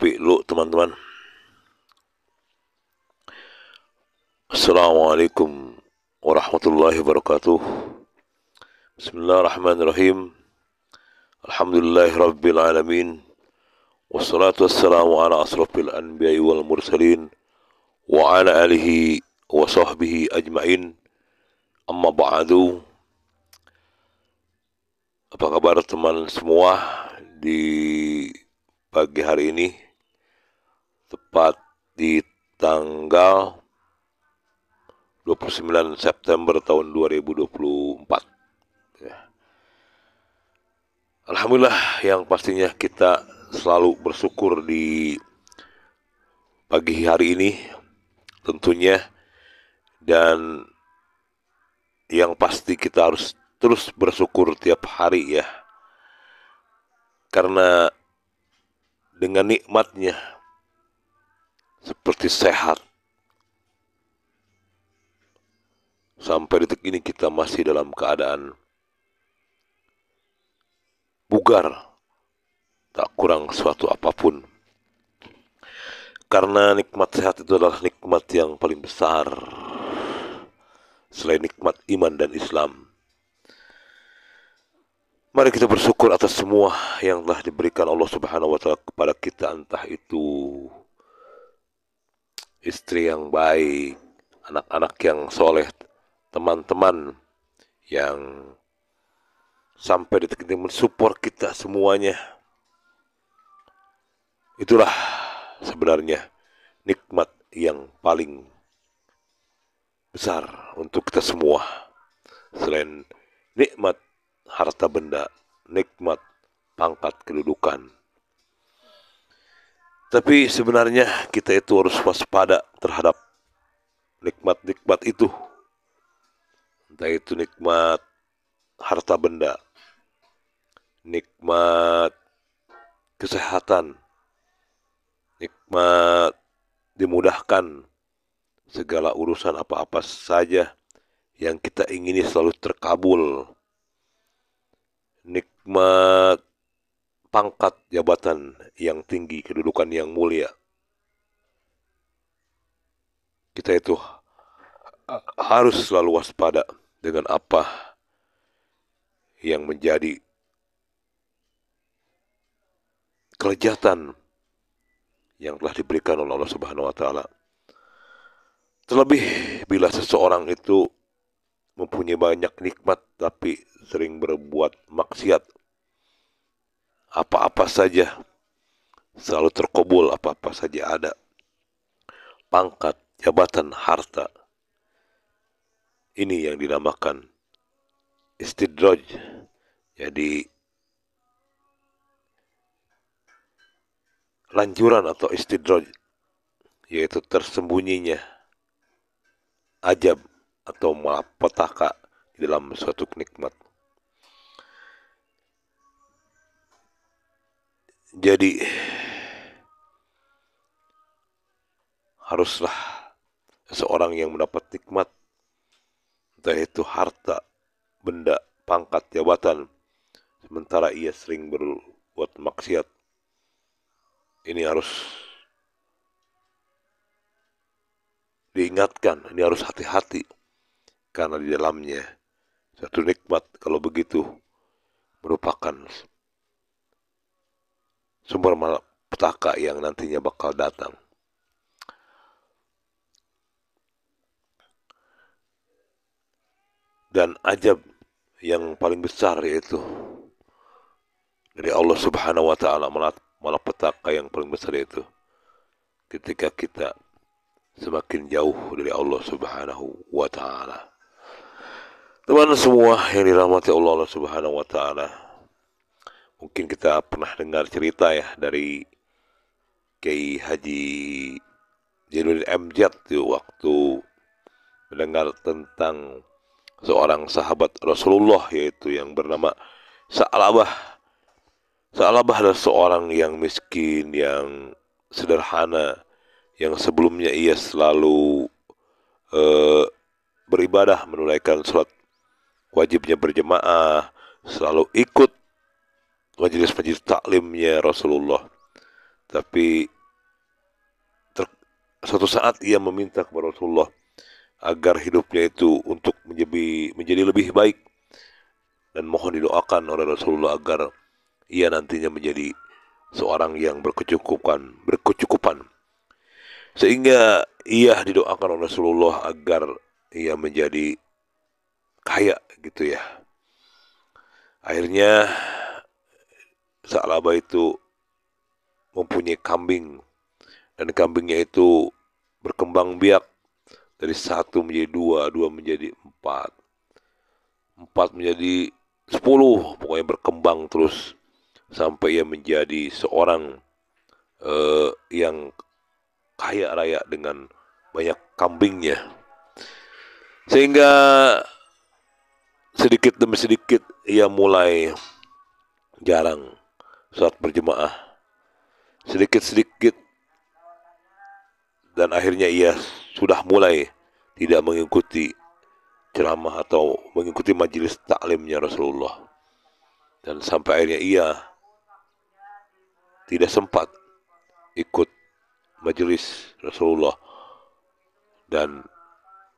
ngopi dulu teman-teman. Assalamualaikum warahmatullahi wabarakatuh. Bismillahirrahmanirrahim. Alhamdulillahirabbil alamin. Wassalatu wassalamu ala asrofil anbiya'i wal mursalin wa ala alihi wa sahbihi ajmain. Amma ba'du. Apa kabar teman semua di pagi hari ini? Tepat di tanggal 29 September tahun 2024. Ya. Alhamdulillah, yang pastinya kita selalu bersyukur di pagi hari ini tentunya, dan yang pasti kita harus terus bersyukur tiap hari ya, karena dengan nikmatnya seperti sehat, sampai detik ini kita masih dalam keadaan bugar, tak kurang suatu apapun. Karena nikmat sehat itu adalah nikmat yang paling besar selain nikmat iman dan Islam. Mari kita bersyukur atas semua yang telah diberikan Allah Subhanahu wa taala kepada kita, entah itu istri yang baik, anak-anak yang soleh, teman-teman yang sampai detik ini mensupport kita semuanya. Itulah sebenarnya nikmat yang paling besar untuk kita semua. Selain nikmat harta benda, nikmat pangkat kedudukan. Tapi sebenarnya kita itu harus waspada terhadap nikmat-nikmat itu. Entah itu nikmat harta benda, nikmat kesehatan, nikmat dimudahkan segala urusan apa-apa saja yang kita ingini selalu terkabul, nikmat pangkat jabatan yang tinggi, kedudukan yang mulia. Kita itu harus selalu waspada dengan apa yang menjadi kelejatan yang telah diberikan oleh Allah Subhanahu wa taala. Terlebih bila seseorang itu mempunyai banyak nikmat tapi sering berbuat maksiat, apa-apa saja selalu terkabul, apa-apa saja ada. Pangkat, jabatan, harta. Ini yang dinamakan istidraj. Jadi lanjuran atau istidraj, yaitu tersembunyinya ajab atau malapetaka di dalam suatu nikmat. Jadi haruslah seseorang yang mendapat nikmat, entah itu harta, benda, pangkat, jabatan, sementara ia sering berbuat maksiat, ini harus diingatkan, ini harus hati-hati, karena di dalamnya satu nikmat kalau begitu merupakan sumber malapetaka yang nantinya bakal datang. Dan ajab yang paling besar yaitu dari Allah Subhanahu wa taala, malapetaka yang paling besar yaitu ketika kita semakin jauh dari Allah Subhanahu wa taala. Teman semua yang dirahmati Allah Subhanahu wa taala, mungkin kita pernah dengar cerita ya dari Kiai Haji Jainuddin MZ waktu mendengar tentang seorang sahabat Rasulullah, yaitu yang bernama Sa'labah. Sa'labah adalah seorang yang miskin, yang sederhana, yang sebelumnya ia selalu beribadah, menunaikan sholat wajibnya berjemaah, selalu ikut majelis-majelis taklimnya Rasulullah. Tapi suatu saat ia meminta kepada Rasulullah agar hidupnya itu untuk menjadi lebih baik, dan mohon didoakan oleh Rasulullah agar ia nantinya menjadi seorang yang berkecukupan. Sehingga ia didoakan oleh Rasulullah agar ia menjadi kaya gitu ya. Akhirnya Sa'labah itu mempunyai kambing, dan kambingnya itu berkembang biak dari 1 menjadi 2, 2 menjadi 4, 4 menjadi 10, pokoknya berkembang terus sampai ia menjadi seorang yang kaya raya dengan banyak kambingnya. Sehingga sedikit demi sedikit ia mulai jarang saat berjemaah, sedikit-sedikit, dan akhirnya ia sudah mulai tidak mengikuti ceramah atau mengikuti majelis taklimnya Rasulullah, dan sampai akhirnya ia tidak sempat ikut majelis Rasulullah dan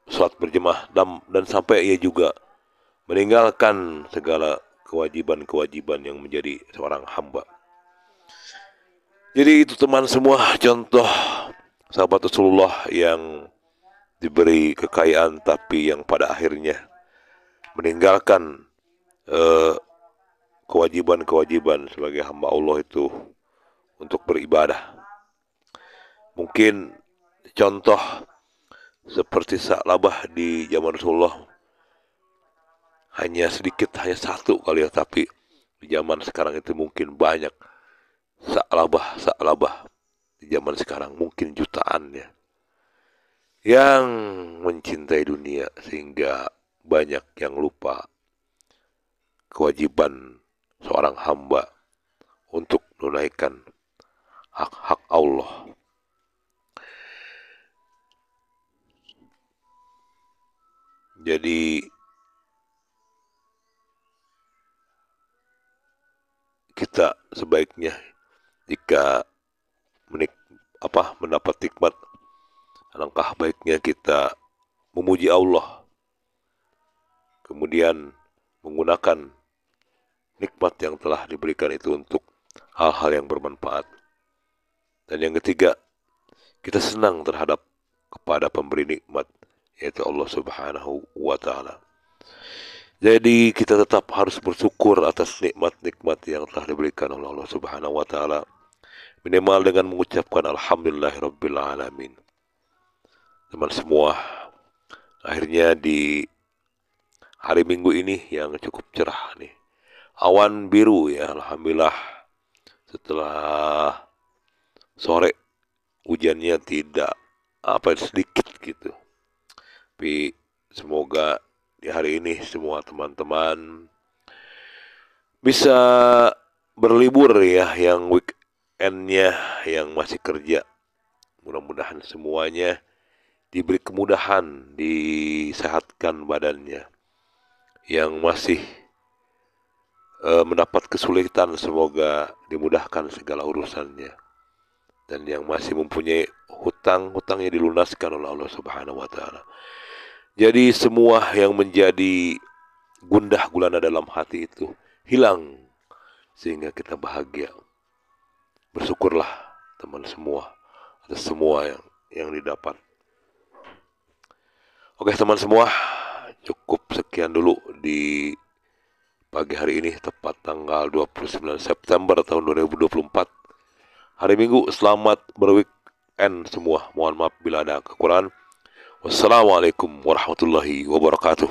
sholat berjemaah, dan sampai ia juga meninggalkan segala kewajiban-kewajiban yang menjadi seorang hamba. Jadi itu teman semua contoh sahabat Rasulullah yang diberi kekayaan tapi yang pada akhirnya meninggalkan kewajiban-kewajiban sebagai hamba Allah itu untuk beribadah. Mungkin contoh seperti Sa'labah di zaman Rasulullah hanya sedikit, hanya satu kali ya, tapi di zaman sekarang itu mungkin banyak Sa'labah di zaman sekarang, mungkin jutaan ya, yang mencintai dunia sehingga banyak yang lupa kewajiban seorang hamba untuk menunaikan hak-hak Allah. Jadi kita sebaiknya jika mendapat nikmat, alangkah baiknya kita memuji Allah, kemudian menggunakan nikmat yang telah diberikan itu untuk hal-hal yang bermanfaat. Dan yang ketiga, kita senang terhadap kepada pemberi nikmat, yaitu Allah Subhanahu wa Ta'ala. Jadi kita tetap harus bersyukur atas nikmat-nikmat yang telah diberikan oleh Allah Subhanahu wa Ta'ala, minimal dengan mengucapkan alhamdulillahirabbil alamin. Teman semua, akhirnya di hari Minggu ini yang cukup cerah nih, awan biru ya, alhamdulillah. Setelah sore hujannya tidak sedikit gitu, tapi semoga di hari ini semua teman-teman bisa berlibur ya, yang weekendnya yang masih kerja, mudah-mudahan semuanya diberi kemudahan, disehatkan badannya. Yang masih mendapat kesulitan semoga dimudahkan segala urusannya, dan yang masih mempunyai hutang-hutangnya dilunaskan oleh Allah Subhanahu wa Ta'ala. Jadi semua yang menjadi gundah gulana dalam hati itu hilang sehingga kita bahagia. Bersyukurlah teman semua atas semua yang didapat. Oke teman semua, cukup sekian dulu di pagi hari ini, tepat tanggal 29 September tahun 2024. Hari Minggu, selamat berweekend semua. Mohon maaf bila ada kekurangan. Wassalamualaikum warahmatullahi wabarakatuh.